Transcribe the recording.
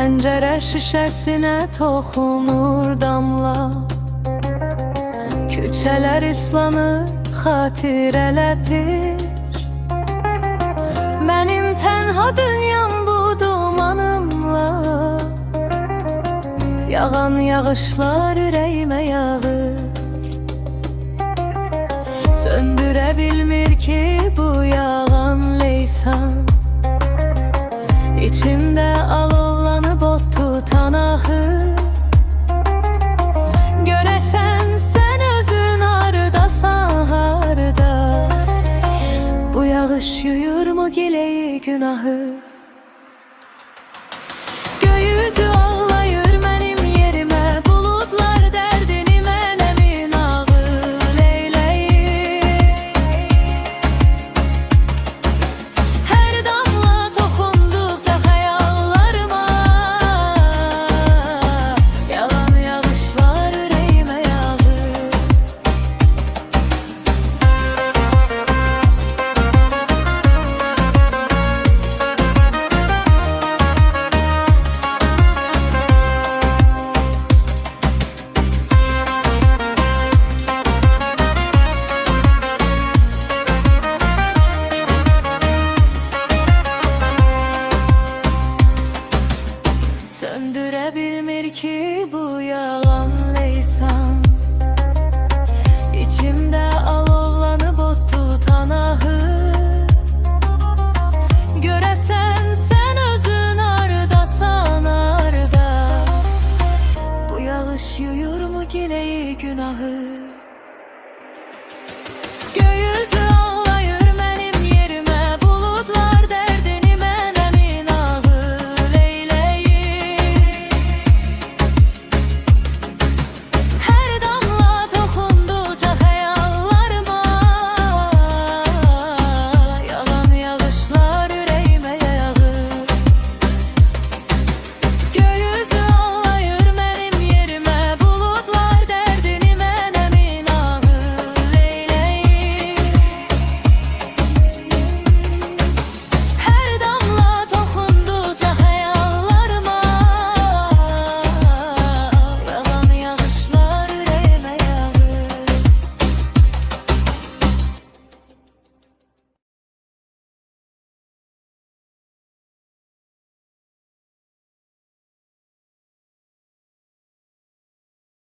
Pəncərə şüşəsinə toxunur damla, küçələr islanır, xatirələr pir. Mənim tənha dünyam bu dumanımla, yağan yağışlar ürəyimə yağır. Söndürə bilmir ki bu yağan leysan, İçimdə alovlanıb ot tutan ahır. Görəsən sən özün hardasan, harda? Bu yağış yuyur mu gileyi günahı? Gökyüzü ağlayır mənim yerimə, buludlar dərdini mənə minağıl eyləyir. Hər damla toxunduqca xəyallarıma, yalan yağışlar ürəyimə yağır. Söndürə bilmir ki bu yalan leysan, İçimdə alovlanıb ot tutan ahır. Görəsən sən özün hardasan, harda? Bu yağış yuyur mu gileyi günahı?